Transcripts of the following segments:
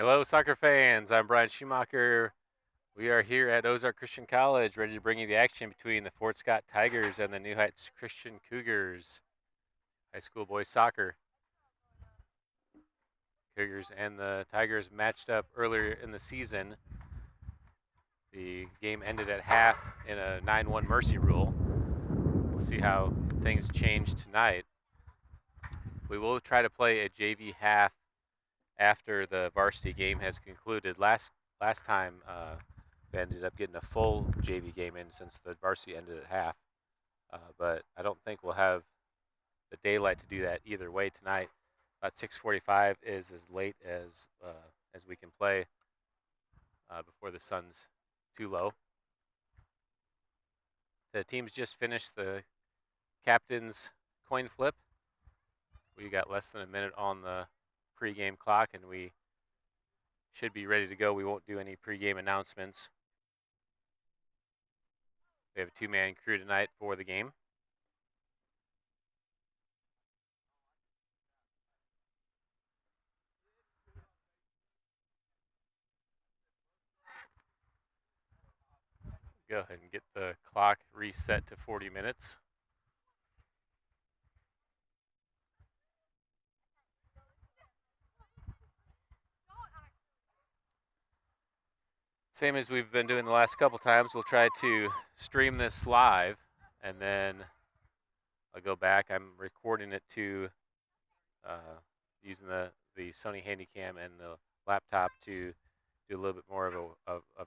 Hello, soccer fans. I'm Brian Schumacher. We are here at Ozark Christian College, ready to bring you the action between the Fort Scott Tigers and the New Heights Christian Cougars. High school boys soccer. Cougars and the Tigers matched up earlier in the season. The game ended at half in a 9-1 mercy rule. We'll see how things change tonight. We will try to play a JV half after the varsity game has concluded. Last time we ended up getting a full JV game in since the varsity ended at half. But I don't think we'll have the daylight to do that either way tonight. About 6:45 is as late as we can play before the sun's too low. The teams just finished the captain's coin flip. We got less than a minute on the pregame clock, and we should be ready to go. We won't do any pregame announcements. We have a two-man crew tonight for the game. Go ahead and get the clock reset to 40 minutes. Same as we've been doing the last couple times, we'll try to stream this live, and then I'll go back. I'm recording it to using the Sony Handycam and the laptop to do a little bit more of a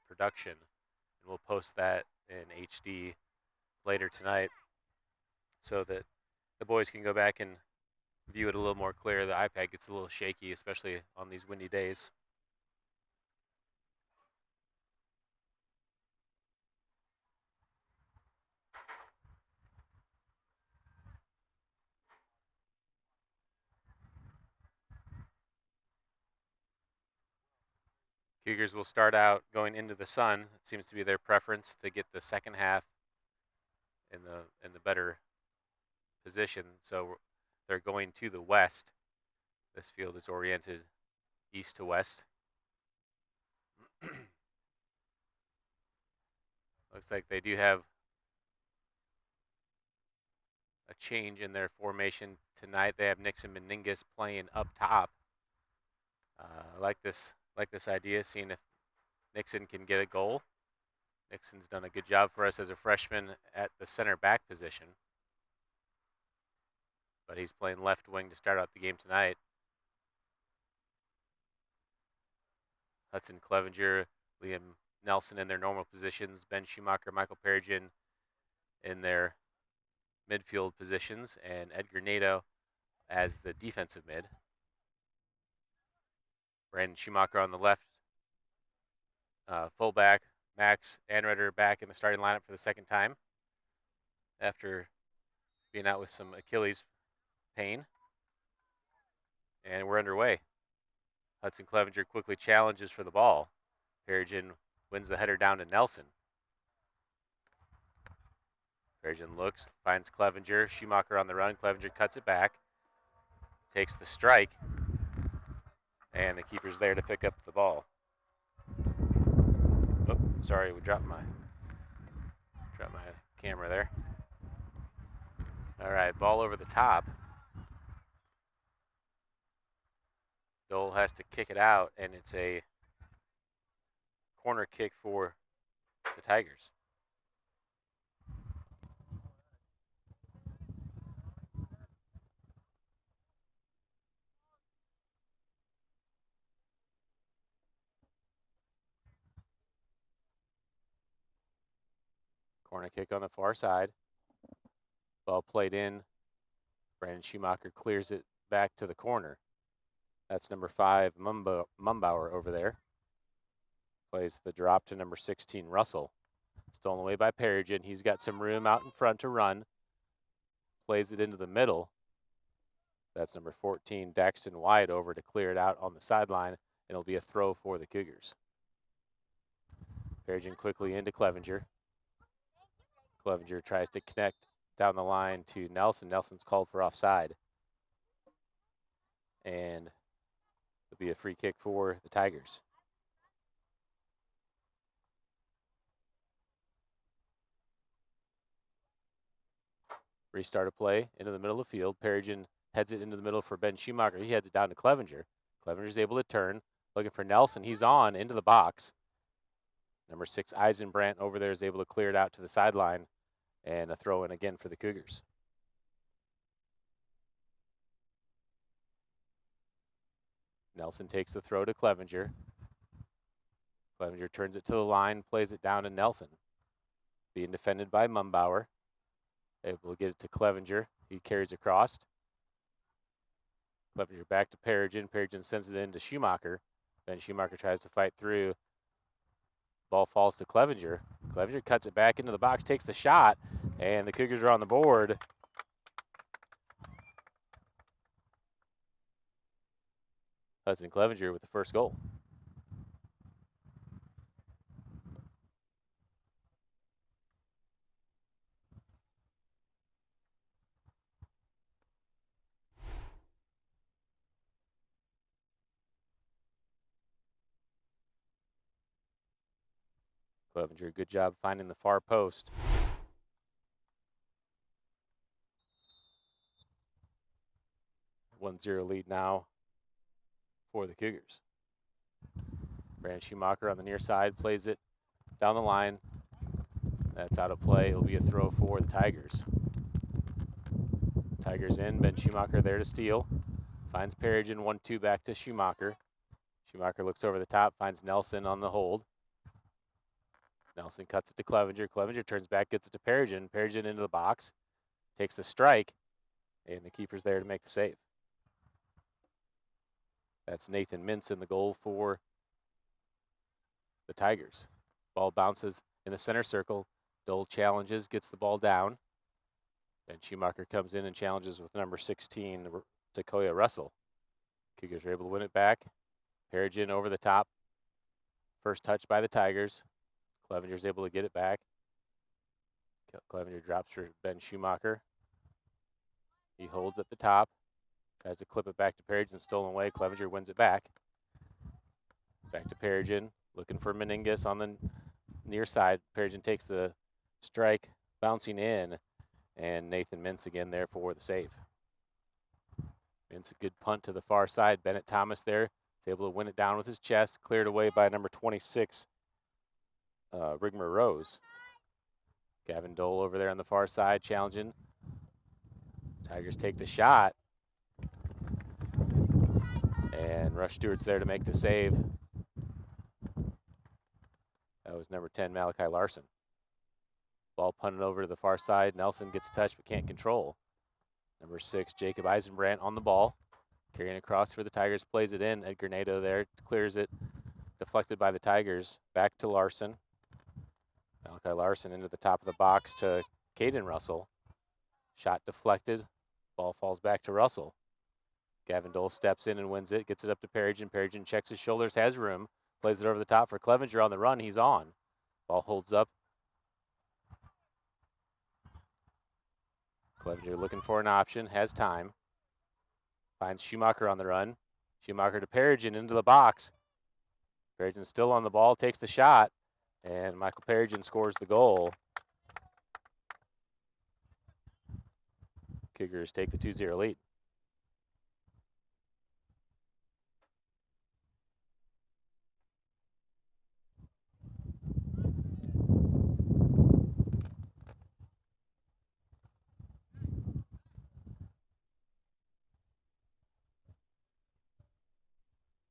production, and we'll post that in HD later tonight so that the boys can go back and view it a little more clear. The iPad gets a little shaky, especially on these windy days. Cougars will start out going into the sun. It seems to be their preference to get the second half in the better position. So they're going to the west. This field is oriented east to west. Looks like they do have a change in their formation tonight. They have Nixon Meningus playing up top. I like this idea, seeing if Nixon can get a goal. Nixon's done a good job for us as a freshman at the center back position, but he's playing left wing to start out the game tonight. Hudson Clevenger, Liam Nelson in their normal positions, Ben Schumacher, Michael Perigin in their midfield positions, and Edgar Nato as the defensive mid. Brandon Schumacher on the left, fullback. Max Anreder back in the starting lineup for the second time after being out with some Achilles pain. And we're underway. Hudson Clevenger quickly challenges for the ball. Perigin wins the header down to Nelson. Perigin looks, finds Clevenger. Schumacher on the run. Clevenger cuts it back, takes the strike, and the keeper's there to pick up the ball. Oh, sorry, we dropped my camera there. All right, ball over the top. Dole has to kick it out, and it's a corner kick for the Tigers. Corner kick on the far side. Ball played in. Brandon Schumacher clears it back to the corner. That's number 5, Mumbauer over there. Plays the drop to number 16, Russell. Stolen away by Perigin. He's got some room out in front to run. Plays it into the middle. That's number 14, Daxton White, over to clear it out on the sideline. And it'll be a throw for the Cougars. Perigin quickly into Clevenger. Clevenger tries to connect down the line to Nelson. Nelson's called for offside. And It'll be a free kick for the Tigers. Restart a play into the middle of the field. Perigin heads it into the middle for Ben Schumacher. He heads it down to Clevenger. Clevenger's able to turn, looking for Nelson. He's on into the box. Number 6, Eisenbrandt over there is able to clear it out to the sideline, and a throw in again for the Cougars. Nelson takes the throw to Clevenger. Clevenger turns it to the line, plays it down to Nelson. Being defended by Mumbauer. Able to get it to Clevenger. He carries across. Clevenger back to Perigin. Perigin sends it in to Schumacher. Ben Schumacher tries to fight through. Ball falls to Clevenger. Clevenger cuts it back into the box, takes the shot, and the Cougars are on the board. Hudson Clevenger with the first goal. Clevenger, good job finding the far post. (1-0) lead now for the Cougars. Brandon Schumacher on the near side plays it down the line. That's out of play. It'll be a throw for the Tigers. Tigers in. Ben Schumacher there to steal. Finds Perigin. 1-2 back to Schumacher. Schumacher looks over the top, finds Nelson on the hold. Nelson cuts it to Clevenger. Clevenger turns back, gets it to Perigin. Perigin into the box, takes the strike, and the keeper's there to make the save. That's Nathan Mintz in the goal for the Tigers. Ball bounces in the center circle. Dole challenges, gets the ball down. And Schumacher comes in and challenges with number 16, Takoya Russell. Cougars are able to win it back. Perigin over the top. First touch by the Tigers. Clevenger's able to get it back. Clevenger drops for Ben Schumacher. He holds at the top. Tries to clip it back to Perigin. Stolen away. Clevenger wins it back. Back to Perigin. Looking for Meningus on the near side. Perigin takes the strike. Bouncing in. And Nathan Mintz again there for the save. Mintz a good punt to the far side. Bennett Thomas there. Is able to win it down with his chest. Cleared away by number 26, Rigmer Rose. Gavin Dole over there on the far side challenging. Tigers take the shot. And Rush Stewart's there to make the save. That was number 10, Malachi Larson. Ball punted over to the far side. Nelson gets a touch but can't control. Number 6, Jacob Eisenbrandt on the ball. Carrying across for the Tigers, plays it in. Edgar Nato there, clears it. Deflected by the Tigers. Back to Larson. Malachi Larson into the top of the box to Caden Russell. Shot deflected. Ball falls back to Russell. Gavin Dole steps in and wins it. Gets it up to Perigin. Perigin checks his shoulders, has room. Plays it over the top for Clevenger on the run. He's on. Ball holds up. Clevenger looking for an option, has time. Finds Schumacher on the run. Schumacher to Perigin into the box. Perigin still on the ball, takes the shot, and Michael Perigin scores the goal. Cougars take the 2-0 lead.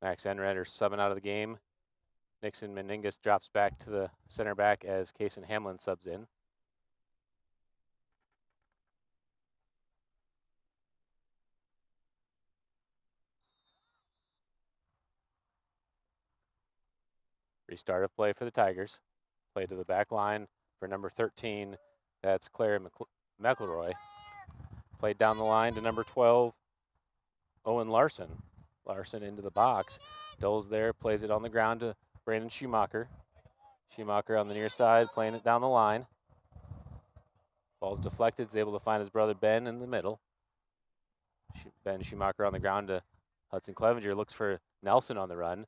Max Enrader subbing out of the game. Nixon Meningus drops back to the center back as Kaysen Hamlin subs in. Restart of play for the Tigers. Play to the back line for number 13. That's Claire McElroy. Played down the line to number 12, Owen Larson. Larson into the box. Dole's there, plays it on the ground to Brandon Schumacher. Schumacher on the near side, playing it down the line. Ball's deflected, is able to find his brother Ben in the middle. Ben Schumacher on the ground to Hudson Clevenger. Looks for Nelson on the run.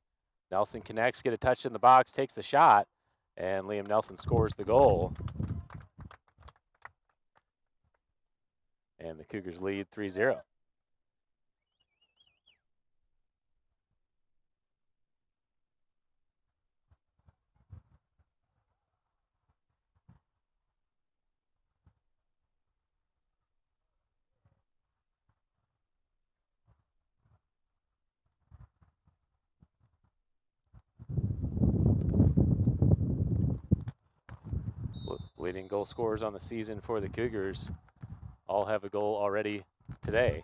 Nelson connects, get a touch in the box, takes the shot, and Liam Nelson scores the goal. And the Cougars lead 3-0. Leading goal scorers on the season for the Cougars all have a goal already today.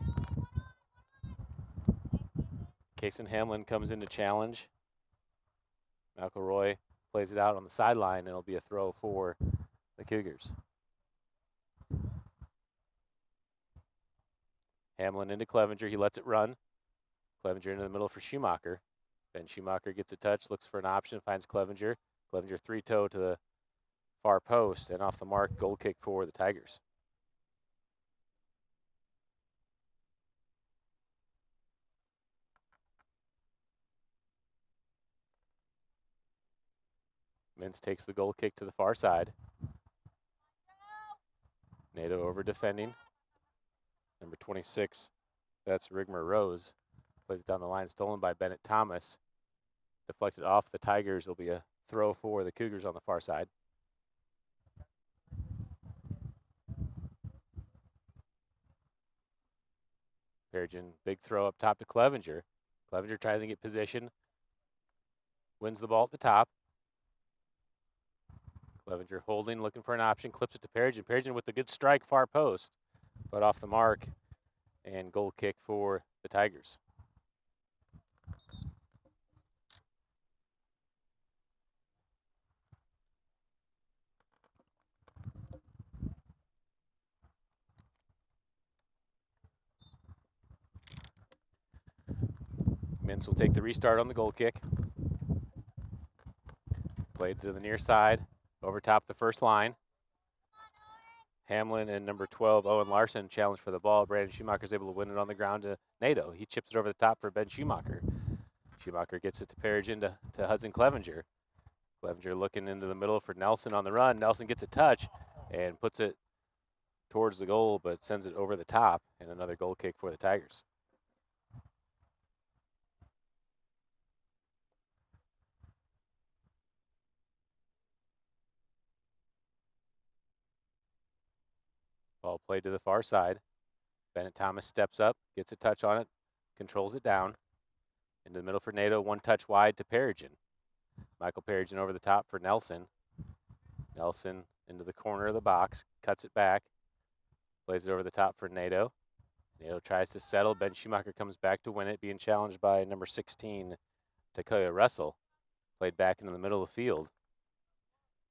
Kason Hamlin comes in to challenge. McElroy plays it out on the sideline, and it'll be a throw for the Cougars. Hamlin into Clevenger. He lets it run. Clevenger into the middle for Schumacher. Ben Schumacher gets a touch, looks for an option, finds Clevenger. Clevenger three-toe to the far post, and off the mark, goal kick for the Tigers. Mintz takes the goal kick to the far side. Nato over defending. Number 26, that's Rigmer Rose. Plays it down the line, stolen by Bennett Thomas. Deflected off the Tigers. It'll be a throw for the Cougars on the far side. Perigin, big throw up top to Clevenger. Clevenger tries to get position. Wins the ball at the top. Clevenger holding, looking for an option, clips it to Perigin. Perigin with a good strike, far post, but off the mark, and goal kick for the Tigers. Mintz will take the restart on the goal kick. Played to the near side, over top the first line. Hamlin and number 12, Owen Larson, challenge for the ball. Brandon Schumacher's able to win it on the ground to Nato. He chips it over the top for Ben Schumacher. Schumacher gets it to Perigin to Hudson Clevenger. Clevenger looking into the middle for Nelson on the run. Nelson gets a touch and puts it towards the goal, but sends it over the top, and another goal kick for the Tigers. Ball played to the far side. Bennett Thomas steps up, gets a touch on it, controls it down. Into the middle for Nato, one touch wide to Perigin. Michael Perigin over the top for Nelson. Nelson into the corner of the box, cuts it back, plays it over the top for Nato. Nato tries to settle. Ben Schumacher comes back to win it, being challenged by number 16, Takuya Russell. Played back into the middle of the field.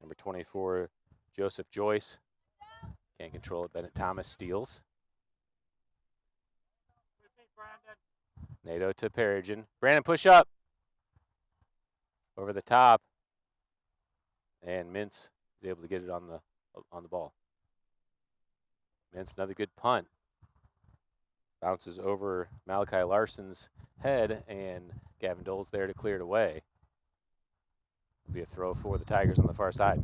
Number 24, Joseph Joyce. Can't control it. Bennett Thomas steals. Nato to Perigin. Brandon, push up. Over the top. And Mintz is able to get it on the ball. Mintz, another good punt. Bounces over Malachi Larson's head, and Gavin Dole's there to clear it away. It'll be a throw for the Tigers on the far side.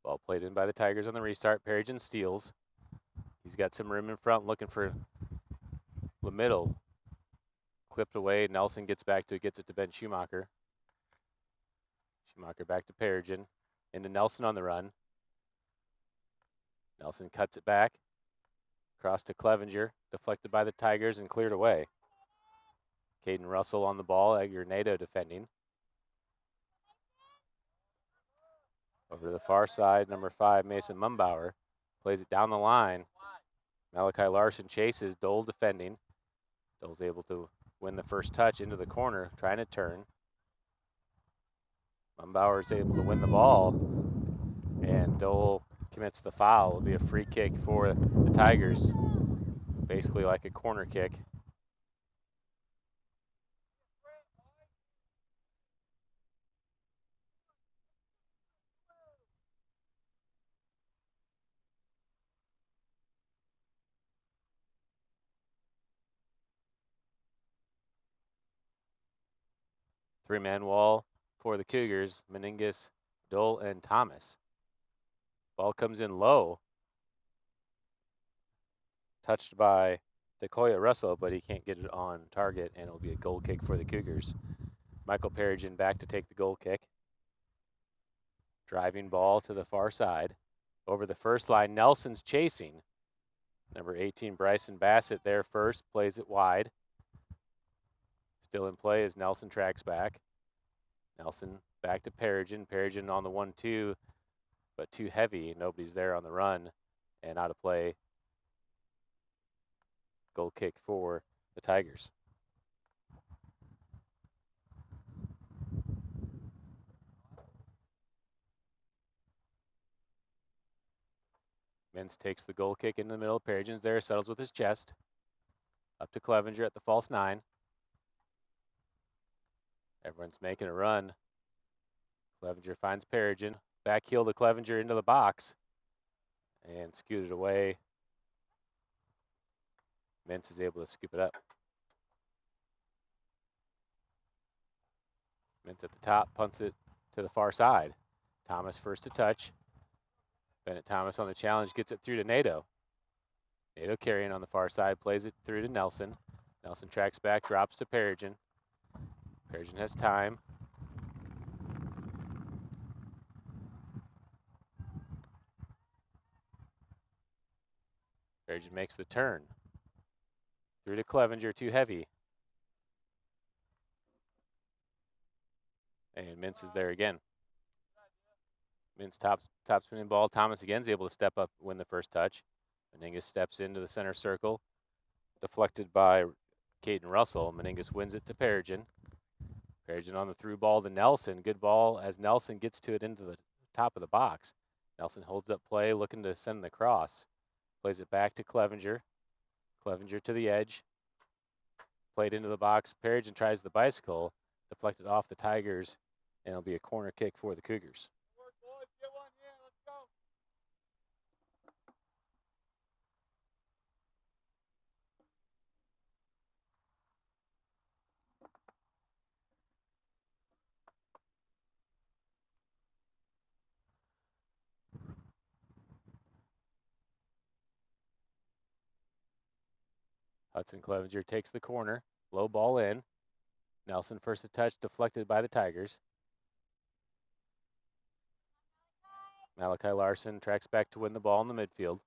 Ball played in by the Tigers on the restart. Perigin steals. He's got some room in front, looking for the middle. Clipped away. Nelson gets back to it, gets it to Ben Schumacher. Schumacher back to Perigin. Into Nelson on the run. Nelson cuts it back. Cross to Clevenger. Deflected by the Tigers and cleared away. Caden Russell on the ball. Edgar Nato defending. Over to the far side, number 5, Mason Mumbauer. Plays it down the line. Malachi Larson chases. Dole defending. Dole's able to win the first touch into the corner, trying to turn. Mumbauer is able to win the ball, and Dole commits the foul. It'll be a free kick for the Tigers, basically like a corner kick. Three-man wall for the Cougars, Meningus, Dole, and Thomas. Ball comes in low. Touched by Decoya Russell, but he can't get it on target, and it'll be a goal kick for the Cougars. Michael Perigin back to take the goal kick. Driving ball to the far side. Over the first line, Nelson's chasing. Number 18, Bryson Bassett there first, plays it wide. Still in play as Nelson tracks back. Nelson back to Perigin. Perigin on the 1-2, but too heavy. Nobody's there on the run, and out of play. Goal kick for the Tigers. Mintz takes the goal kick in the middle. Perigin's there, settles with his chest. Up to Clevenger at the false 9. Everyone's making a run. Clevenger finds Perigin. Back heel to Clevenger into the box. And scooted away. Mintz is able to scoop it up. Mintz at the top, punts it to the far side. Thomas first to touch. Bennett Thomas on the challenge, gets it through to Nato. Nato carrying on the far side, plays it through to Nelson. Nelson tracks back, drops to Perigin. Perigin has time. Perigin makes the turn. Through to Clevenger, too heavy. And Mintz is there again. Mintz top spinning ball. Thomas again is able to step up, win the first touch. Meningus steps into the center circle. Deflected by Caden Russell. Meningus wins it to Perigin. Perigin on the through ball to Nelson. Good ball as Nelson gets to it into the top of the box. Nelson holds up play, looking to send the cross. Plays it back to Clevenger. Clevenger to the edge. Played into the box. Perigin tries the bicycle. Deflected off the Tigers, and it'll be a corner kick for the Cougars. Hudson Clevenger takes the corner. Low ball in. Nelson first to touch, deflected by the Tigers. Malachi Larson tracks back to win the ball in the midfield.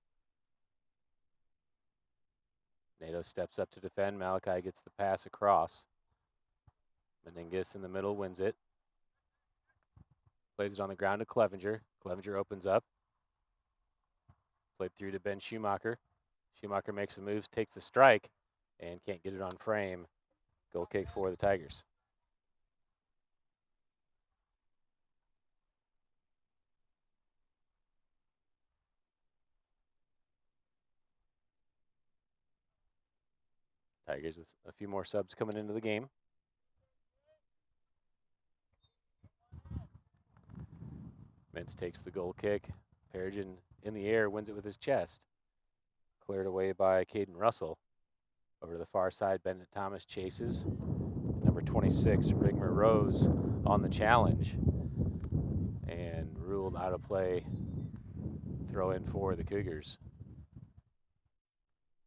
Nato steps up to defend. Malachi gets the pass across. Meningus in the middle wins it. Plays it on the ground to Clevenger. Clevenger opens up. Played through to Ben Schumacher. Schumacher makes some moves, takes the strike, and can't get it on frame. Goal kick for the Tigers. Tigers with a few more subs coming into the game. Mintz takes the goal kick. Perigin in the air, wins it with his chest. Cleared away by Caden Russell. Over to the far side, Bennett Thomas chases. Number 26, Rigmer Rose on the challenge. And ruled out of play. Throw in for the Cougars.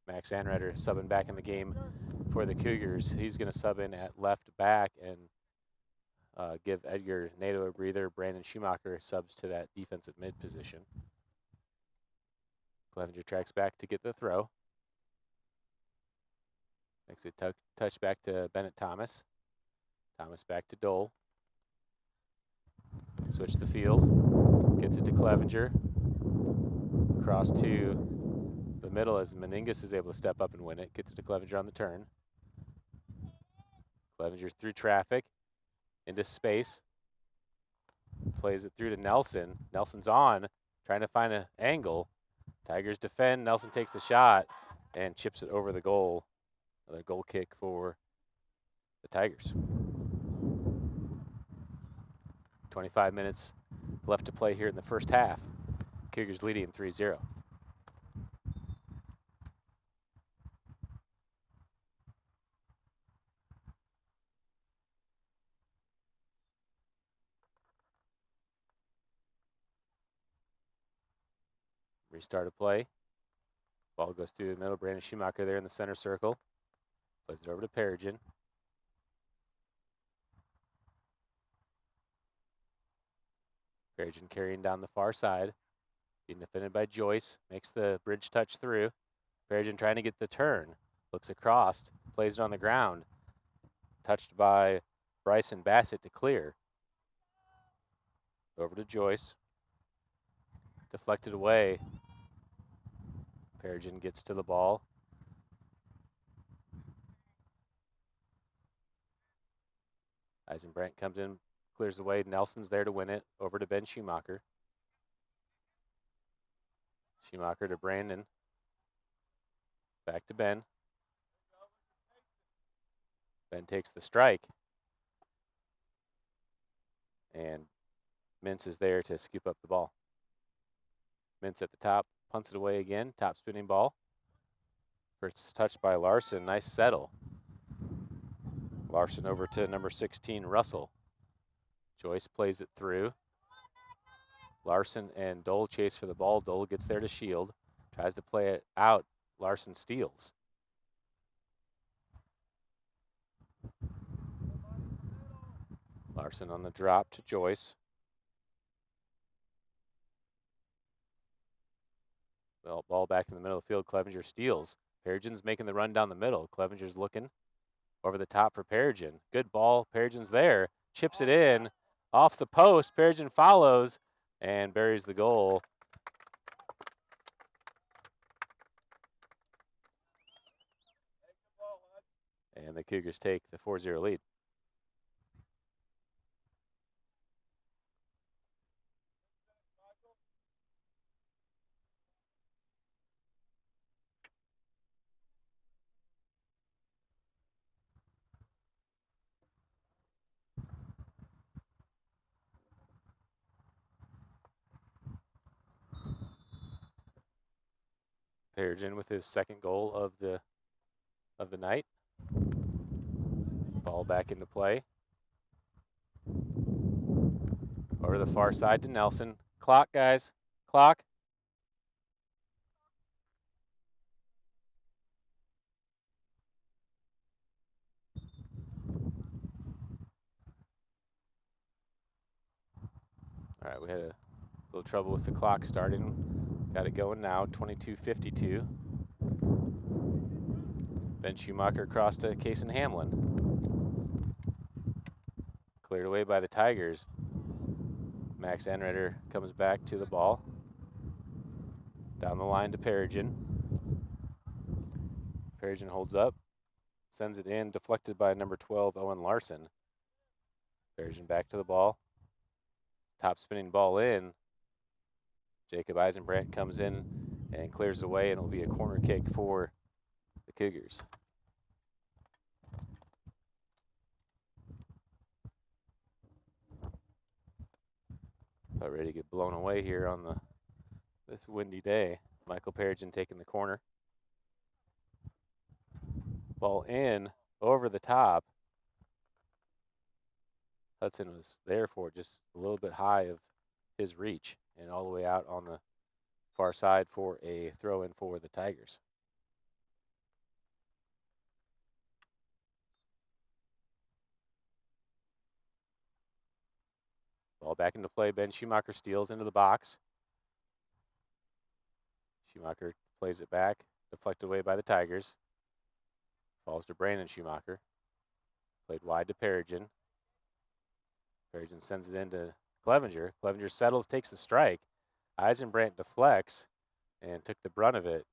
Max Anretter subbing back in the game for the Cougars. He's going to sub in at left back and give Edgar Nato a breather. Brandon Schumacher subs to that defensive mid position. Clevenger tracks back to get the throw. Makes a touch back to Bennett Thomas. Thomas back to Dole. Switch the field. Gets it to Clevenger. Across to the middle as Meningus is able to step up and win it. Gets it to Clevenger on the turn. Clevenger through traffic. Into space. Plays it through to Nelson. Nelson's on. Trying to find an angle. Tigers defend. Nelson takes the shot and chips it over the goal. Another goal kick for the Tigers. 25 minutes left to play here in the first half. Cougars leading 3-0. Restart of play. Ball goes through the middle. Brandon Schumacher there in the center circle. Plays it over to Perigin. Perigin carrying down the far side. Being defended by Joyce. Makes the bridge touch through. Perigin trying to get the turn. Looks across. Plays it on the ground. Touched by Bryson Bassett to clear. Over to Joyce. Deflected away. Perigin gets to the ball. Eisenbrandt comes in, clears away. Nelson's there to win it. Over to Ben Schumacher. Schumacher to Brandon. Back to Ben. Ben takes the strike. And Mintz is there to scoop up the ball. Mintz at the top, punts it away again. Top spinning ball. First touch by Larson. Nice settle. Larson over to number 16, Russell. Joyce plays it through. Larson and Dole chase for the ball. Dole gets there to shield. Tries to play it out. Larson steals. Larson on the drop to Joyce. Well, ball back in the middle of the field. Clevenger steals. Perigin's making the run down the middle. Clevenger's looking over the top for Perigin. Good ball. Perigin's there. Chips it in. Off the post. Perigin follows and buries the goal. And the Cougars take the 4-0 lead. Perigin with his second goal of the night. Ball back into play. Over the far side to Nelson. Clock, guys. Clock. All right, we had a little trouble with the clock starting. Got it going now, 22:52. Ben Schumacher across to Kason Hamlin. Cleared away by the Tigers. Max Anretter comes back to the ball. Down the line to Perigin. Perigin holds up. Sends it in, deflected by number 12, Owen Larson. Perigin back to the ball. Top spinning ball in. Jacob Eisenbrandt comes in and clears it away, and it'll be a corner kick for the Cougars. About ready to get blown away here on this windy day. Michael Perigin taking the corner. Ball in, over the top. Hudson was there for just a little bit high of his reach, and all the way out on the far side for a throw-in for the Tigers. Ball back into play. Ben Schumacher steals into the box. Schumacher plays it back, deflected away by the Tigers. Falls to Brandon Schumacher. Played wide to Perigin. Perigin sends it into Clevenger. Clevenger settles, takes the strike. Eisenbrandt deflects and took the brunt of it.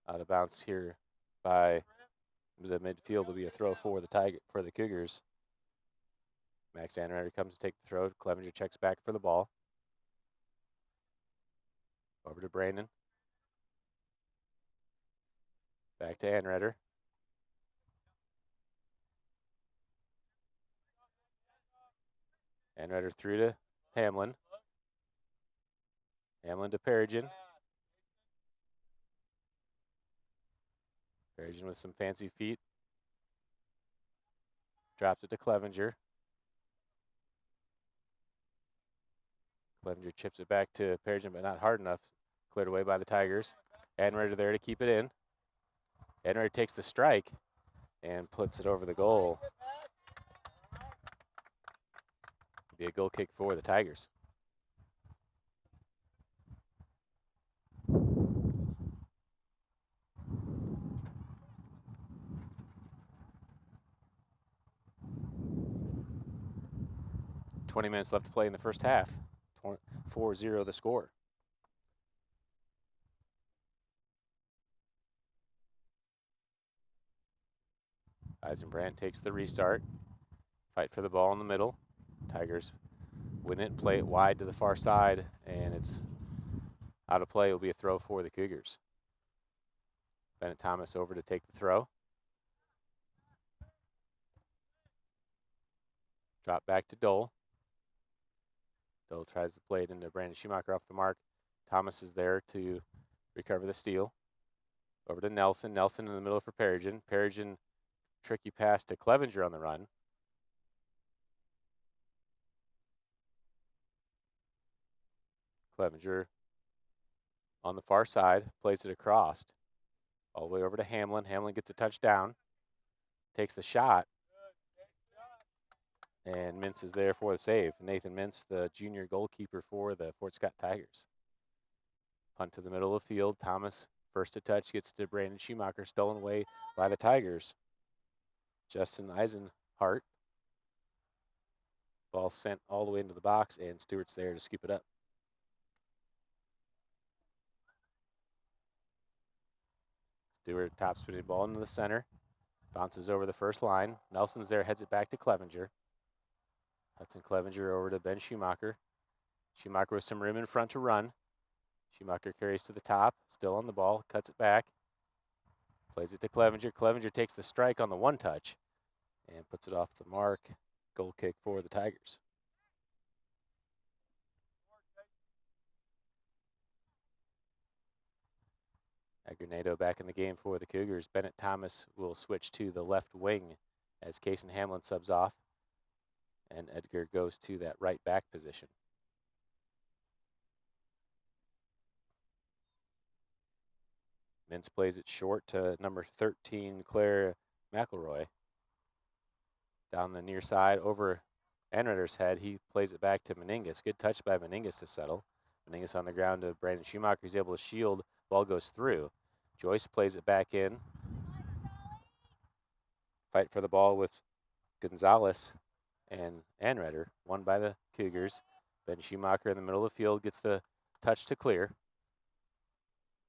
Out of bounds here by the midfield will be a throw for the Cougars. Max Anretter comes to take the throw. Clevenger checks back for the ball. Over to Brandon. Back to Anretter. Anretter through to Hamlin. Hamlin to Perigin. Perigin with some fancy feet. Drops it to Clevenger. Clevenger chips it back to Perigin, but not hard enough. Cleared away by the Tigers. Anreder there to keep it in. Anreder takes the strike and puts it over the goal. Be a goal kick for the Tigers. .20 minutes left to play in the first half. 4-0 the score. Eisenbrand takes the restart. Fight for the ball in the middle. Tigers win it, play it wide to the far side, and it's out of play. It will be a throw for the Cougars. Bennett Thomas over to take the throw. Drop back to Dole. Dole tries to play it into Brandon Schumacher off the mark. Thomas is there to recover the steal. Over to Nelson. Nelson in the middle for Perigin. Perigin, tricky pass to Clevenger on the run. Clevenger on the far side, plays it across. All the way over to Hamlin. Hamlin gets a touchdown. Takes the shot. And Mintz is there for the save. Nathan Mintz, the junior goalkeeper for the Fort Scott Tigers. Punt to the middle of the field. Thomas, first to touch, gets to Brandon Schumacher, stolen away by the Tigers. Justin Eisenhart. Ball sent all the way into the box, and Stewart's there to scoop it up. Stewart top spinning ball into the center. Bounces over the first line. Nelson's there, heads it back to Clevenger. Hudson Clevenger over to Ben Schumacher. Schumacher with some room in front to run. Schumacher carries to the top, still on the ball, cuts it back. Plays it to Clevenger. Clevenger takes the strike on the one touch and puts it off the mark. Goal kick for the Tigers. Agranado back in the game for the Cougars. Bennett Thomas will switch to the left wing as Cason Hamlin subs off. And Edgar goes to that right back position. Mintz plays it short to number 13, Claire McElroy. Down the near side over Anreder's head. He plays it back to Meningus. Good touch by Meningus to settle. Meningus on the ground to Brandon Schumacher. He's able to shield. Ball goes through. Joyce plays it back in. Fight for the ball with Gonzalez and Anreder. Won by the Cougars. Ben Schumacher in the middle of the field gets the touch to clear.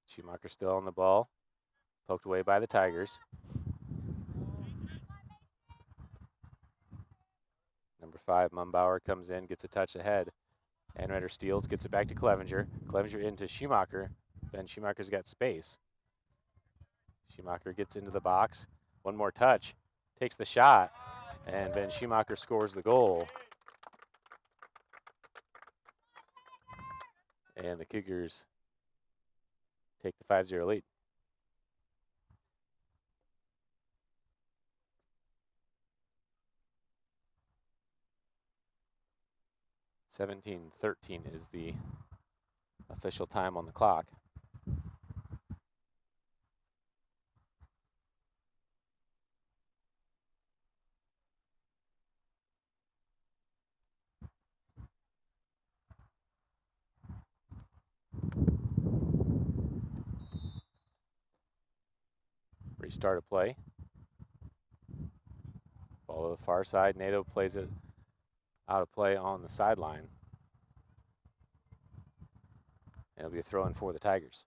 Schumacher still on the ball. Poked away by the Tigers. Number 5, Mumbauer comes in, gets a touch ahead. Anreder steals, gets it back to Clevenger. Clevenger into Schumacher. Ben Schumacher's got space. Schumacher gets into the box. One more touch. Takes the shot. And Ben Schumacher scores the goal. And the Cougars take the 5-0 lead. (17:13) is the official time on the clock. Restart of play. Ball to the far side. Nato plays it out of play on the sideline. And it'll be a throw-in for the Tigers.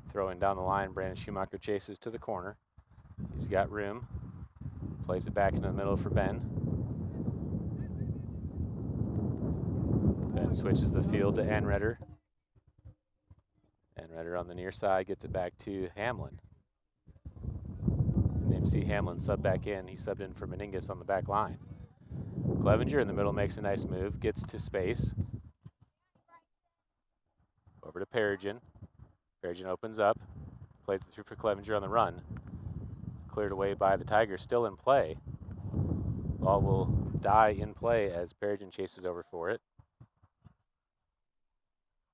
Throwing down the line, Brandon Schumacher chases to the corner. He's got room. Plays it back in the middle for Ben. Ben switches the field to Anreder. Anreder on the near side gets it back to Hamlin. NHCA Hamlin subbed back in. He subbed in for Meningus on the back line. Clevenger in the middle makes a nice move, gets to space. Over to Perigin. Perigin opens up, plays it through for Clevenger on the run. cleared away by the Tigers, still in play. Ball will die in play as Perigin chases over for it.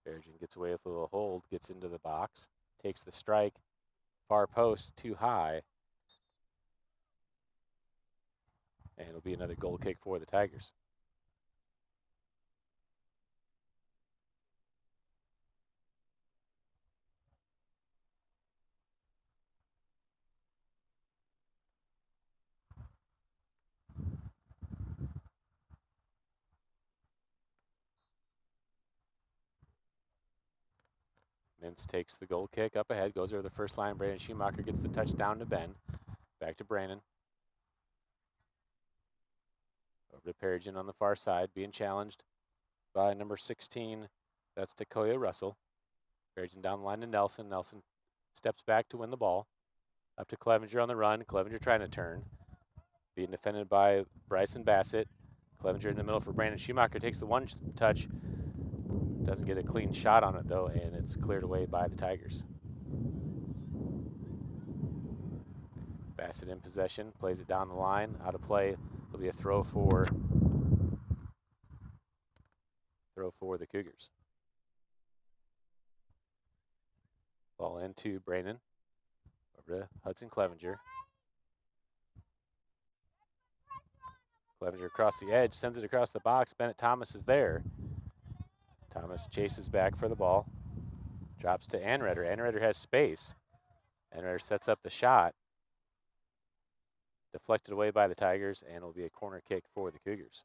Perigin gets away with a little hold, gets into the box, takes the strike, far post, too high. And it'll be another goal kick for the Tigers. Mintz takes the goal kick up ahead, goes over the first line. Brandon Schumacher gets the touchdown to Ben. Back to Brandon. Over to Perigin on the far side, being challenged by number 16. That's Takoya Russell. Perigin down the line to Nelson. Nelson steps back to win the ball. Up to Clevenger on the run. Clevenger trying to turn. Being defended by Bryson Bassett. Clevenger in the middle for Brandon Schumacher. Takes the one touch. Doesn't get a clean shot on it, though, and it's cleared away by the Tigers. Bassett in possession. Plays it down the line. Out of play. It'll be a throw for the Cougars. Ball into Brandon. Over to Hudson Clevenger. Clevenger across the edge, sends it across the box. Bennett Thomas is there. Thomas chases back for the ball. Drops to Anreder. Anreder has space. Anreder sets up the shot. Deflected away by the Tigers, and it'll be a corner kick for the Cougars.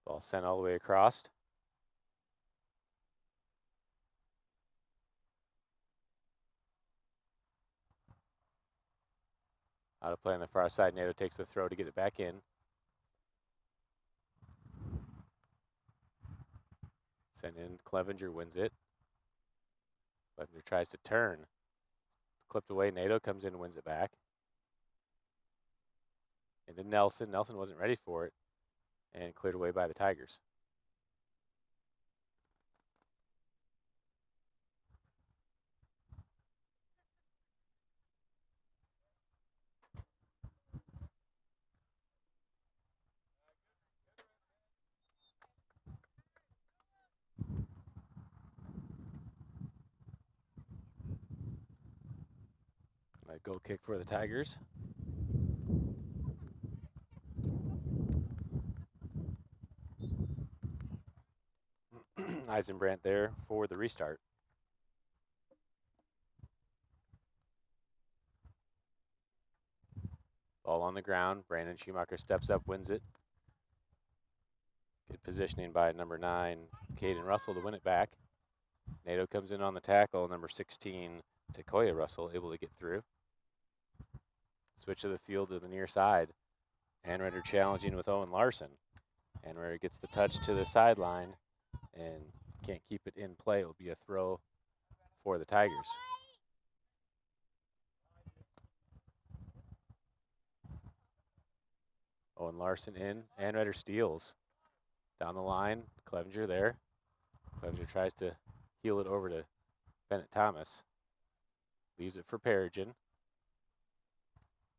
Ball sent all the way across. Out of play on the far side. Nato takes the throw to get it back in. Sent in. Clevenger wins it. Clevenger tries to turn. Clipped away. Nato comes in and wins it back. And then Nelson. Nelson wasn't ready for it. And cleared away by the Tigers. A goal kick for the Tigers. Eisenbrandt there for the restart. Ball on the ground. Brandon Schumacher steps up, wins it. Good positioning by number 9, Caden Russell, to win it back. Nato comes in on the tackle. Number 16, Takoya Russell, able to get through. Switch of the field to the near side. Anreder challenging with Owen Larson. Anreder gets the touch to the sideline and can't keep it in play. It will be a throw for the Tigers. Owen Larson in. Anreder steals. Down the line, Clevenger there. Clevenger tries to heel it over to Bennett Thomas. Leaves it for Perigin.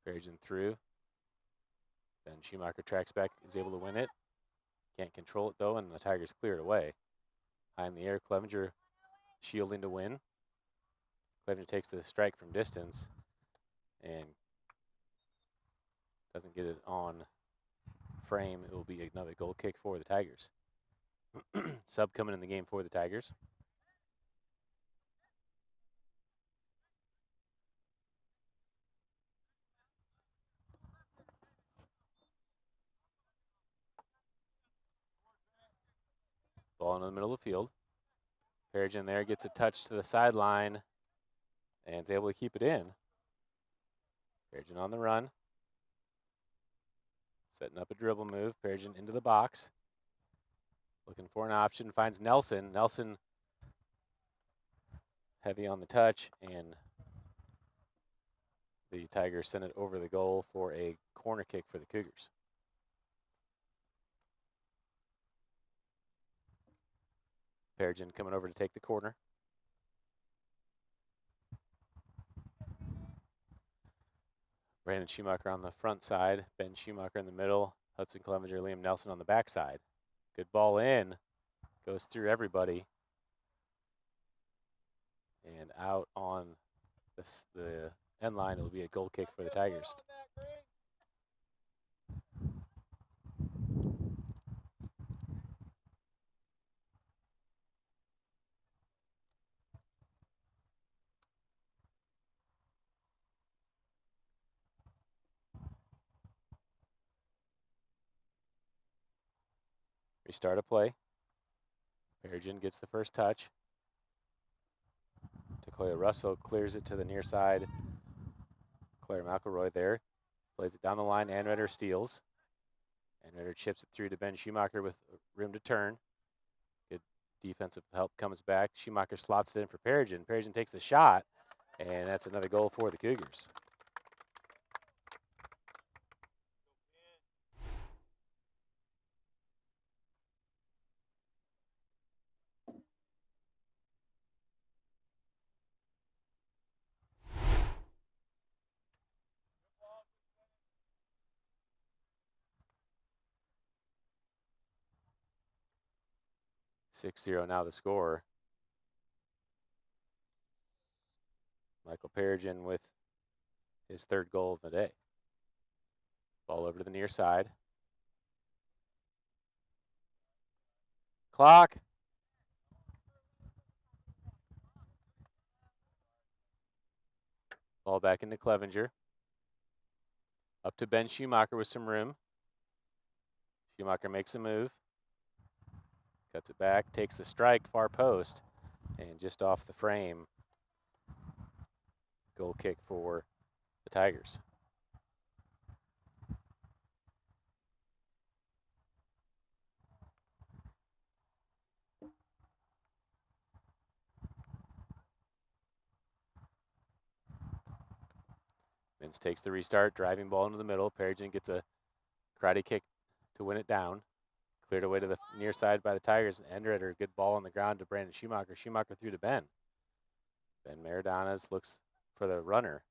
Perigin through. Ben Schumacher tracks back, is able to win it. Can't control it though, and the Tigers clear it away. High in the air, Clevenger shielding to win. Clevenger takes the strike from distance and doesn't get it on frame. It will be another goal kick for the Tigers. Sub coming in the game for the Tigers. Ball in the middle of the field. Perigin there gets a touch to the sideline and is able to keep it in. Perigin on the run. Setting up a dribble move. Perigin into the box. Looking for an option. Finds Nelson. Nelson heavy on the touch, and the Tigers send it over the goal for a corner kick for the Cougars. Perigin coming over to take the corner. Brandon Schumacher on the front side, Ben Schumacher in the middle, Hudson Clevenger, Liam Nelson on the back side. Good ball in, goes through everybody, and out on the end line. It'll be a goal kick for the Tigers. Restart a play. Perigin gets the first touch. Takoya Russell clears it to the near side. Claire McElroy there. Plays it down the line. Anredder steals. Anredder chips it through to Ben Schumacher with room to turn. Good defensive help comes back. Schumacher slots it in for Perigin. Perigin takes the shot, and that's another goal for the Cougars. (6-0) now the score. Michael Perigin with his third goal of the day. Ball over to the near side. Clock. Ball back into Clevenger. Up to Ben Schumacher with some room. Schumacher makes a move. Cuts it back, takes the strike, far post, and just off the frame. Goal kick for the Tigers. Mintz takes the restart, driving ball into the middle. Perigin gets a karate kick to win it down. Cleared away to the near side by the Tigers. And Enrider, good ball on the ground to Brandon Schumacher. Schumacher through to Ben. Ben Maridanas looks for the runner.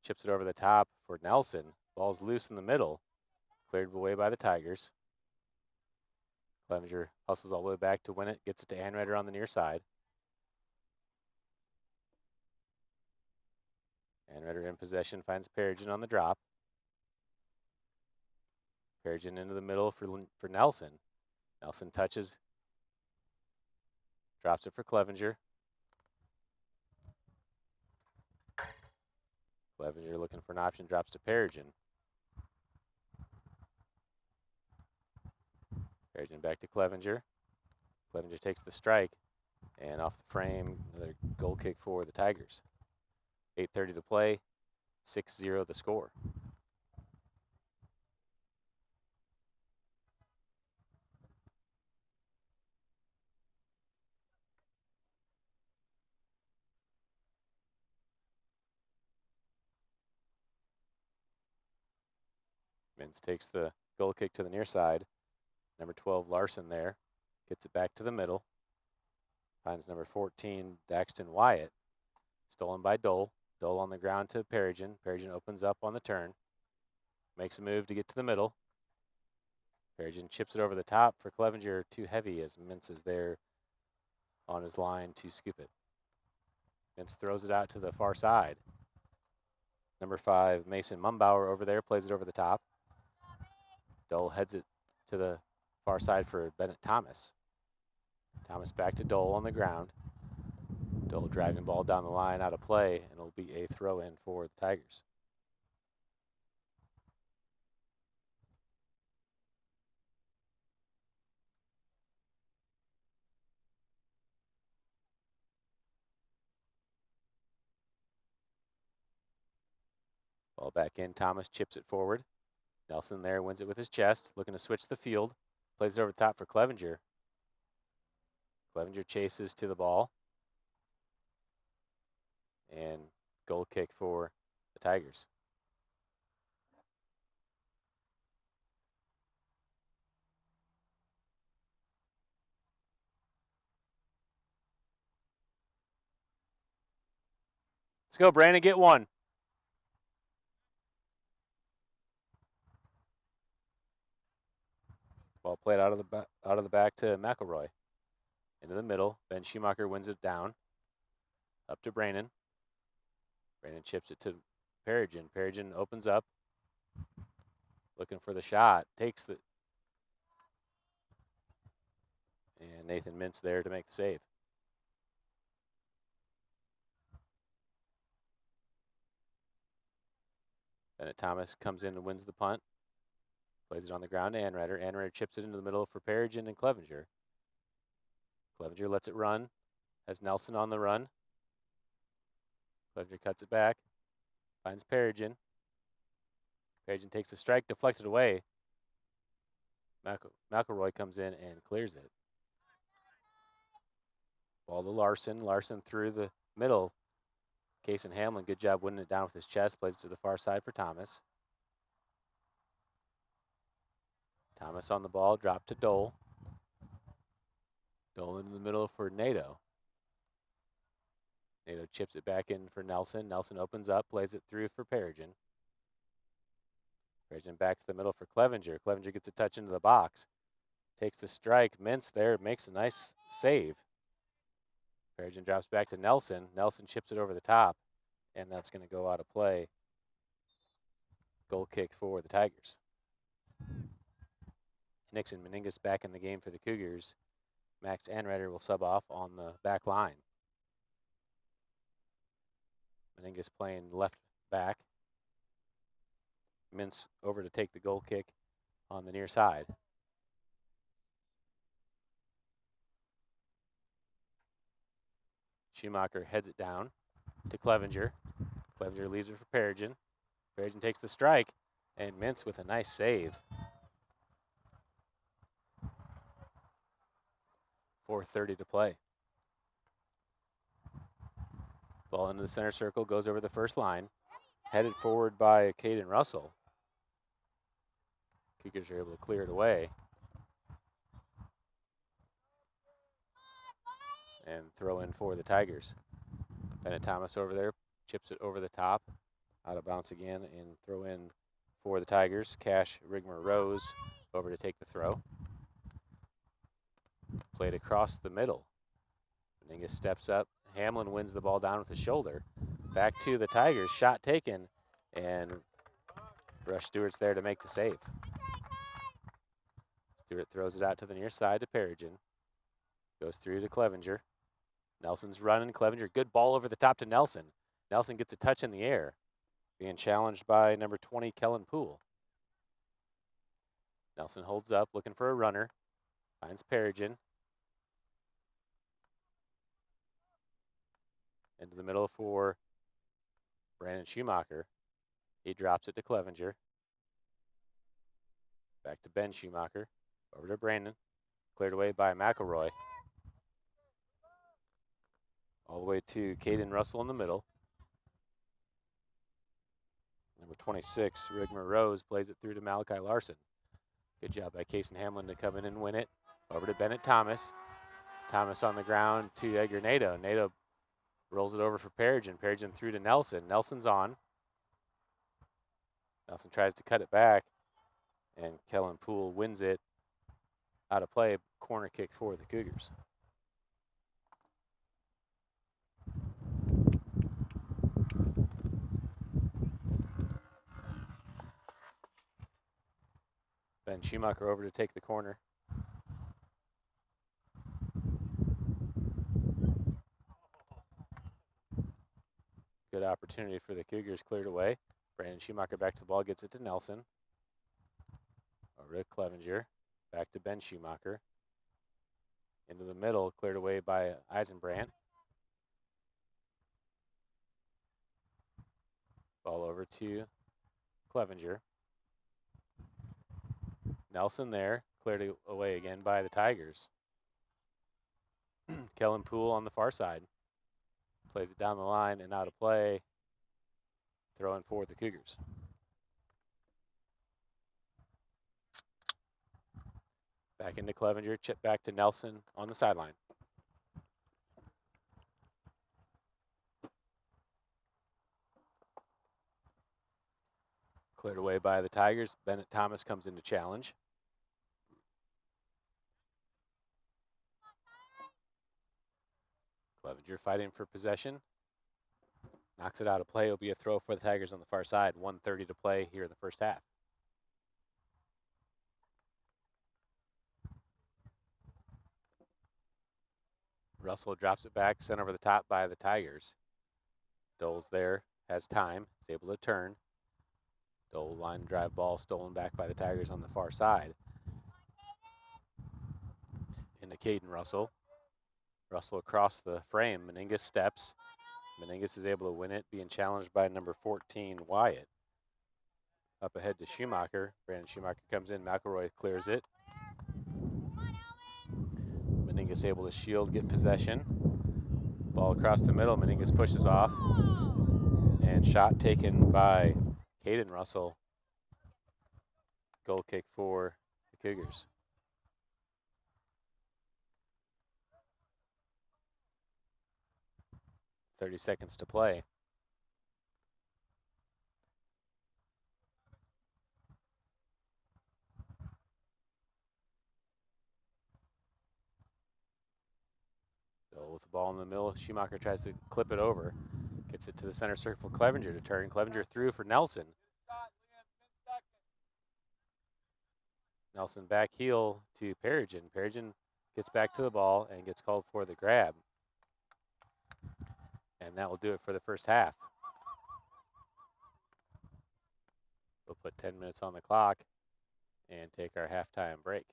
Chips it over the top for Nelson. Ball's loose in the middle. Cleared away by the Tigers. Clevenger hustles all the way back to win it. Gets it to Anrider on the near side. Anrider in possession, finds Perigin on the drop. Perigin into the middle for Nelson. Nelson touches. Drops it for Clevenger. Clevenger looking for an option, drops to Perigin. Perigin back to Clevenger. Clevenger takes the strike, and off the frame, another goal kick for the Tigers. 8:30 to play, 6-0 the score. Mintz takes the goal kick to the near side. Number 12, Larson there. Gets it back to the middle. Finds number 14, Daxton Wyatt. Stolen by Dole. Dole on the ground to Perigin. Perigin opens up on the turn. Makes a move to get to the middle. Perigin chips it over the top for Clevenger. Too heavy as Mintz is there on his line to scoop it. Mintz throws it out to the far side. Number 5, Mason Mumbauer over there, plays it over the top. Dole heads it to the far side for Bennett Thomas. Thomas back to Dole on the ground. Dole driving ball down the line, out of play, and it'll be a throw-in for the Tigers. Ball back in, Thomas chips it forward. Nelson there wins it with his chest, looking to switch the field. Plays it over the top for Clevenger. Clevenger chases to the ball. And goal kick for the Tigers. Let's go, Brandon. Get one. Ball played out of the back to McElroy. Into the middle. Ben Schumacher wins it down. Up to Brandon. Brandon chips it to Perigin. Perigin opens up. Looking for the shot. Takes the. And Nathan Mintz there to make the save. Bennett Thomas comes in and wins the punt. Plays it on the ground to Anretter. Anretter chips it into the middle for Perigin and Clevenger. Clevenger lets it run. Has Nelson on the run. Clevenger cuts it back. Finds Perigin. Perigin takes the strike, deflected away. McElroy comes in and clears it. Ball to Larson. Larson through the middle. Cason Hamlin, good job winning it down with his chest. Plays it to the far side for Thomas. Thomas on the ball, dropped to Dole. Dole in the middle for Nato. Nato chips it back in for Nelson. Nelson opens up, plays it through for Perigin. Perigin back to the middle for Clevenger. Clevenger gets a touch into the box. Takes the strike. Mintz there, makes a nice save. Perigin drops back to Nelson. Nelson chips it over the top, and that's going to go out of play. Goal kick for the Tigers. Nixon Meningus back in the game for the Cougars. Max Anretter will sub off on the back line. Meningus playing left back. Mintz over to take the goal kick on the near side. Schumacher heads it down to Clevenger. Clevenger leaves it for Perigin. Perigin takes the strike, and Mintz with a nice save. 4:30 to play. Ball into the center circle, goes over the first line. Headed forward by Caden Russell. Cougars are able to clear it away. And throw in for the Tigers. Bennett Thomas over there, chips it over the top. Out of bounds again, and throw in for the Tigers. Cash Rigmer Rose over to take the throw. Played across the middle. Meningus steps up. Hamlin wins the ball down with his shoulder. Back to the Tigers. Shot taken. And Rush Stewart's there to make the save. Stewart throws it out to the near side to Perigin. Goes through to Clevenger. Nelson's running. Clevenger, good ball over the top to Nelson. Nelson gets a touch in the air. Being challenged by number 20, Kellen Poole. Nelson holds up, looking for a runner. Finds Perigin. Into the middle for Brandon Schumacher. He drops it to Clevenger. Back to Ben Schumacher. Over to Brandon. Cleared away by McElroy. All the way to Caden Russell in the middle. Number 26, Rigmer Rose, plays it through to Malachi Larson. Good job by Cason Hamlin to come in and win it. Over to Bennett Thomas. Thomas on the ground to Edgar Nato. Nato rolls it over for Perigin. Perigin through to Nelson. Nelson's on. Nelson tries to cut it back, and Kellen Poole wins it out of play. Corner kick for the Cougars. Ben Schumacher over to take the corner. Good opportunity for the Cougars, cleared away. Brandon Schumacher back to the ball, gets it to Nelson. Over to Clevenger, back to Ben Schumacher. Into the middle, cleared away by Eisenbrandt. Ball over to Clevenger. Nelson there, cleared away again by the Tigers. Kellen Poole on the far side. Plays it down the line and out of play. Throwing for the Cougars. Back into Clevenger, chip back to Nelson on the sideline. Cleared away by the Tigers. Bennett Thomas comes in to challenge. Clevenger fighting for possession. Knocks it out of play. It'll be a throw for the Tigers on the far side. 1:30 to play here in the first half. Russell drops it back, sent over the top by the Tigers. Dole's there, has time, is able to turn. Dole line drive ball stolen back by the Tigers on the far side. Into Caden Russell. Russell across the frame. Meningus steps. Meningus is able to win it, being challenged by number 14, Wyatt. Up ahead to Schumacher. Brandon Schumacher comes in. McElroy clears it. Meningus able to shield, get possession. Ball across the middle. Meningus pushes off. And shot taken by Caden Russell. Goal kick for the Cougars. .30 seconds to play. Dole with the ball in the middle. Schumacher tries to clip it over. Gets it to the center circle for Clevenger to turn. Clevenger through for Nelson. Nelson back heel to Perigin. Perigin gets back to the ball and gets called for the grab. And that will do it for the first half. We'll put 10 minutes on the clock and take our halftime break.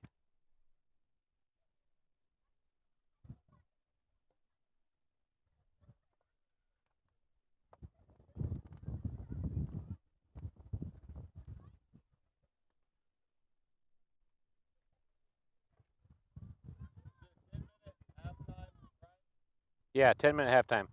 Yeah, 10-minute halftime.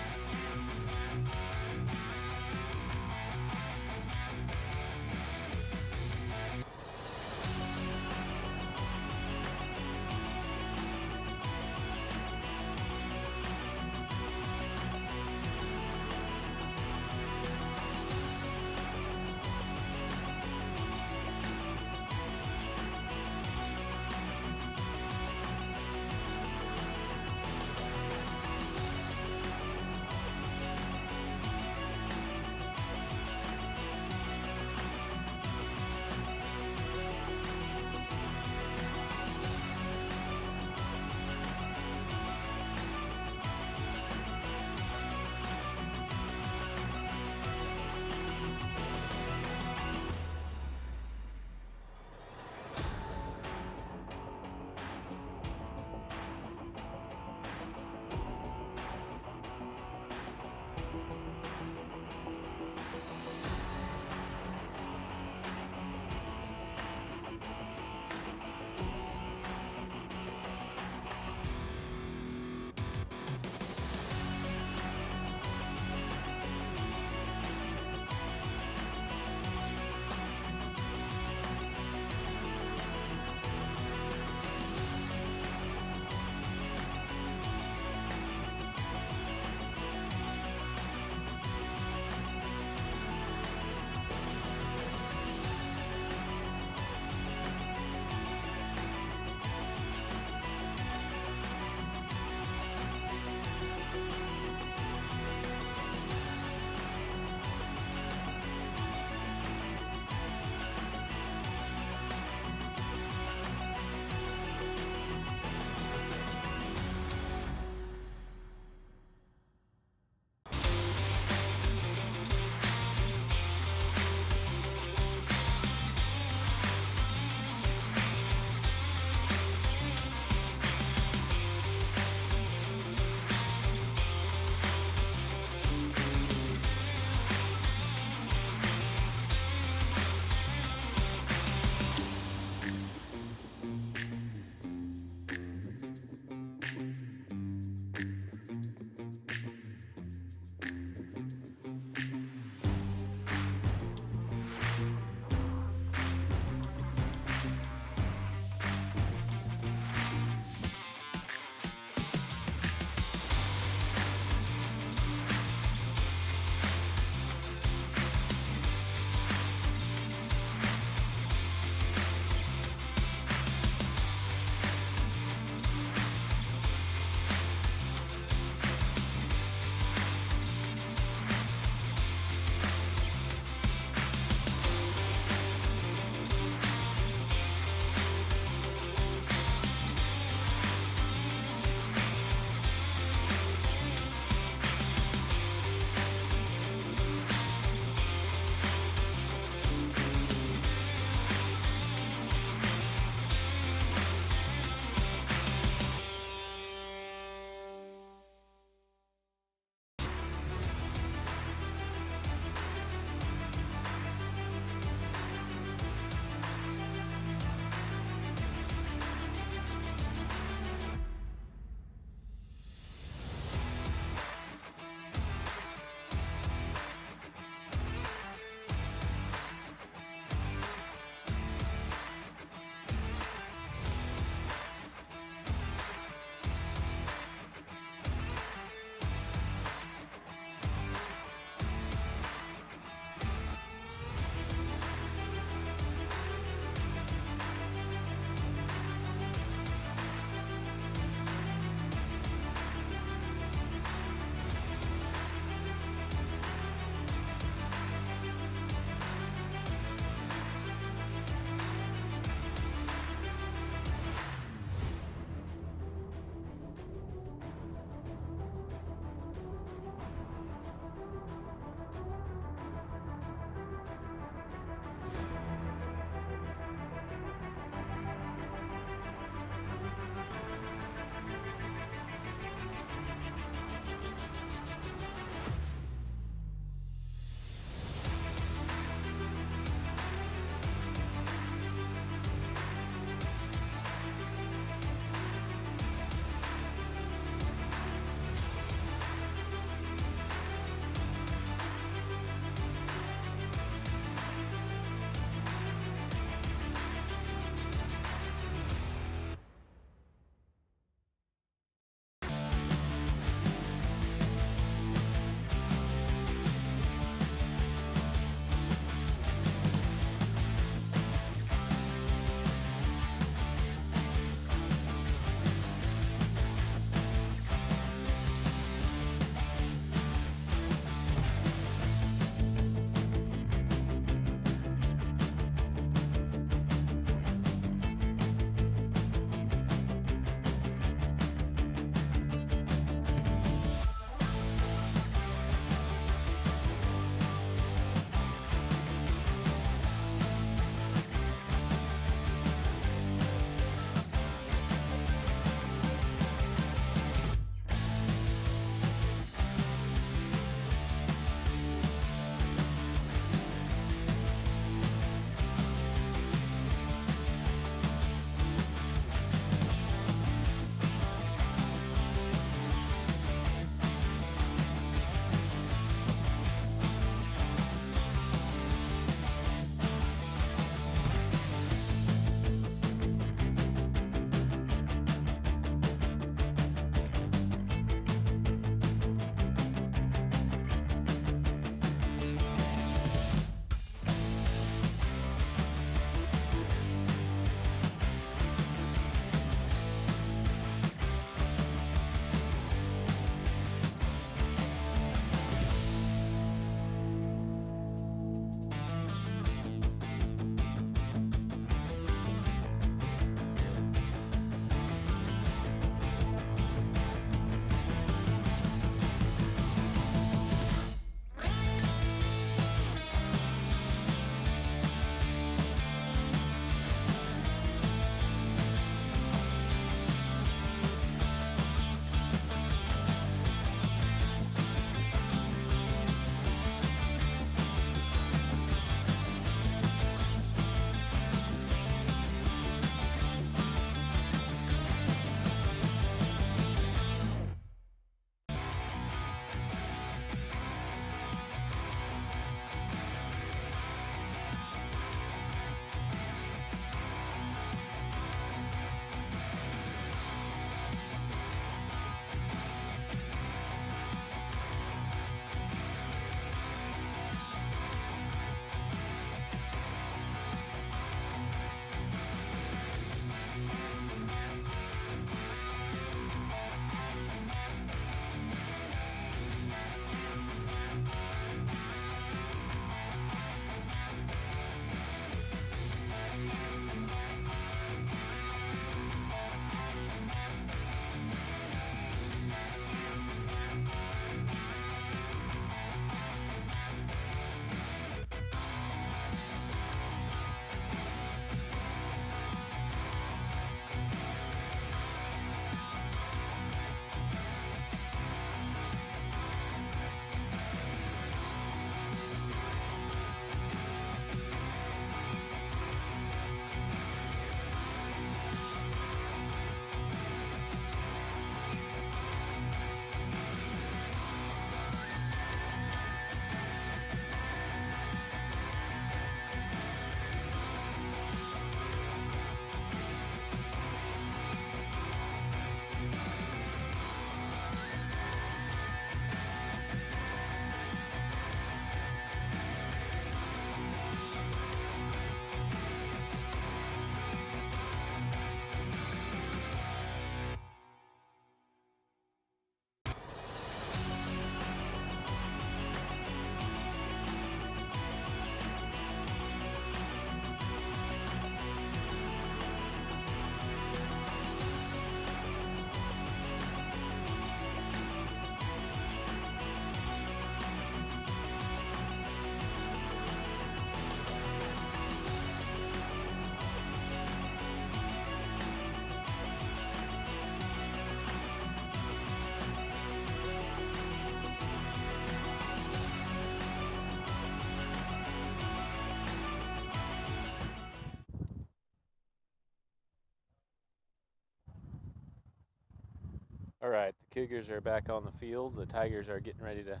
All right, the Cougars are back on the field. The Tigers are getting ready to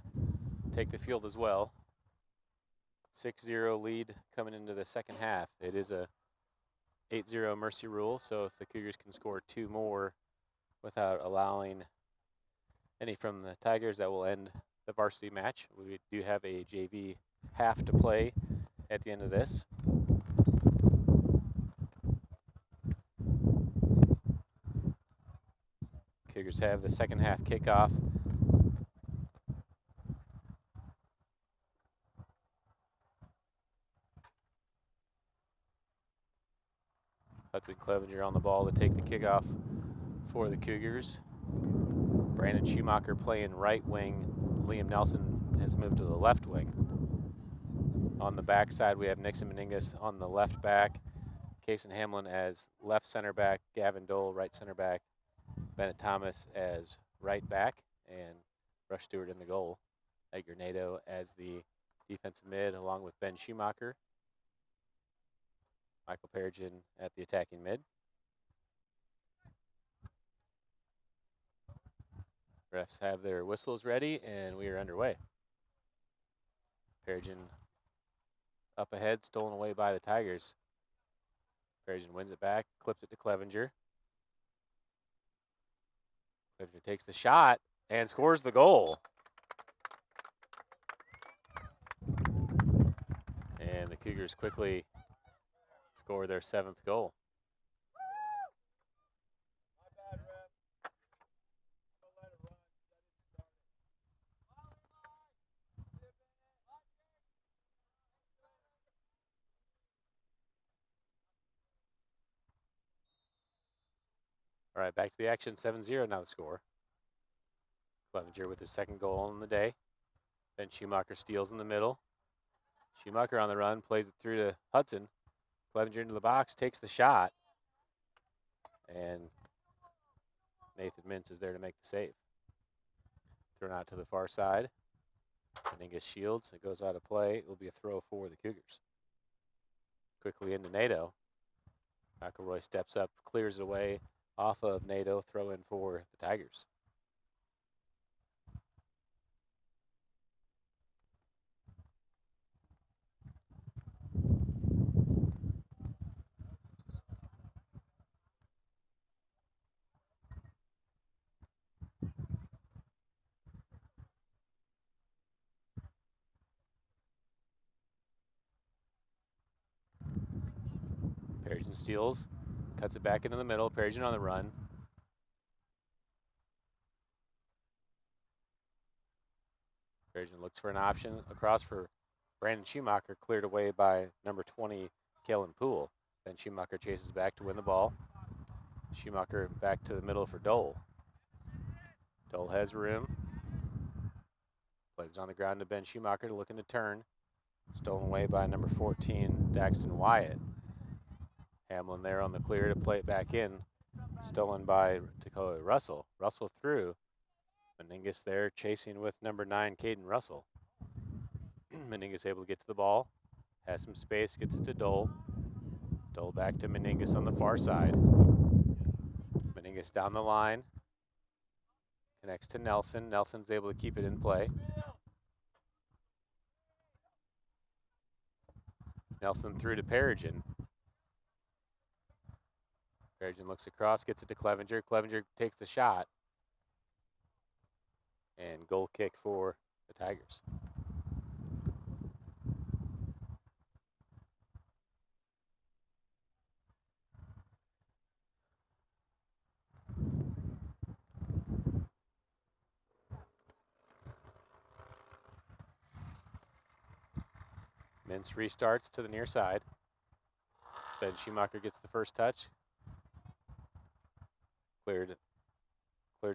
take the field as well. 6-0 lead coming into the second half. It is a 8-0 mercy rule, so if the Cougars can score 2 more without allowing any from the Tigers, that will end the varsity match. We do have a JV half to play at the end of this. Cougars have the second half kickoff. Hudson Clevenger on the ball to take the kickoff for the Cougars. Brandon Schumacher playing right wing. Liam Nelson has moved to the left wing. On the backside, we have Nixon Meningas on the left back. Kason Hamlin as left center back. Gavin Dole, right center back. Bennett Thomas as right back. And Rush Stewart in the goal. Edgar Nato as the defensive mid, along with Ben Schumacher. Michael Perigin at the attacking mid. Refs have their whistles ready, and we are underway. Perigin up ahead, stolen away by the Tigers. Perigin wins it back, clips it to Clevenger. Clevenger takes the shot and scores the goal. And the Cougars quickly score their 7th goal. All right, back to the action, 7-0 now the score. Clevenger with his 2nd goal on the day. Ben Schumacher steals in the middle. Schumacher on the run, plays it through to Hudson. Clevenger into the box, takes the shot. And Nathan Mintz is there to make the save. Thrown out to the far side. Meningas shields, it goes out of play. It will be a throw for the Cougars. Quickly into Nato. McElroy steps up, clears it away off of Nato, throw in for the Tigers. Perigin steals, cuts it back into the middle. Perigin on the run. Perigin looks for an option across for Brandon Schumacher, cleared away by number 20, Kalen Poole. Then Schumacher chases back to win the ball. Schumacher back to the middle for Dole. Dole has room. Plays it on the ground to Ben Schumacher, looking to turn. Stolen away by number 14, Daxton Wyatt. Hamlin there on the clear to play it back in. Stolen by Takoa Russell. Russell through. Meningas there chasing with number 9, Caden Russell. Meningas able to get to the ball. Has some space, gets it to Dole. Dole back to Meningas on the far side. Meningas down the line. Connects to Nelson. Nelson's able to keep it in play. Nelson through to Perigin. Perigin looks across, gets it to Clevenger. Clevenger takes the shot. And goal kick for the Tigers. Mintz restarts to the near side. Ben Schumacher gets the first touch. Cleared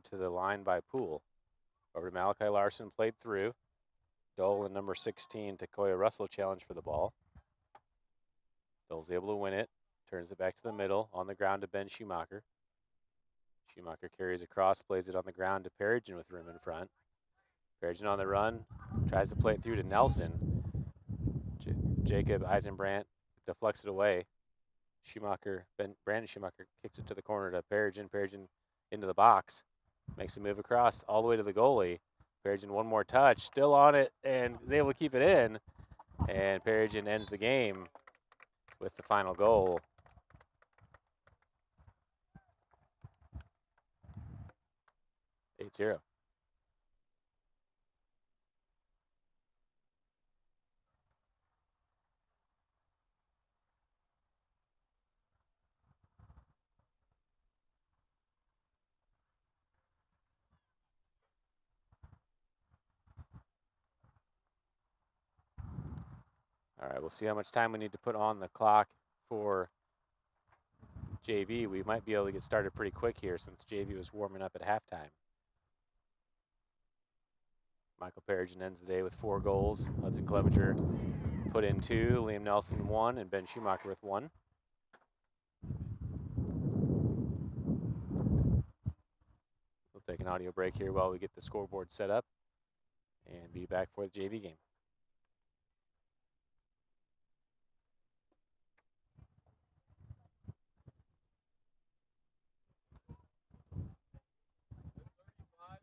to the line by Poole. Over to Malachi Larson, played through. Dole and number 16, Takoya Russell challenge for the ball. Dole's able to win it. Turns it back to the middle. On the ground to Ben Schumacher. Schumacher carries across, plays it on the ground to Perigin with room in front. Perigin on the run. Tries to play it through to Nelson. Jacob Eisenbrandt deflects it away. Brandon Schumacher kicks it to the corner to Perigin. Perigin into the box. Makes a move across all the way to the goalie. Perigin one more touch, still on it, and is able to keep it in. And Perigin ends the game with the final goal. Eight-0. All right, we'll see how much time we need to put on the clock for JV. We might be able to get started pretty quick here since JV was warming up at halftime. Michael Perigin ends the day with 4 goals. Hudson Clevenger put in 2, Liam Nelson 1, and Ben Schumacher with 1. We'll take an audio break here while we get the scoreboard set up and be back for the JV game.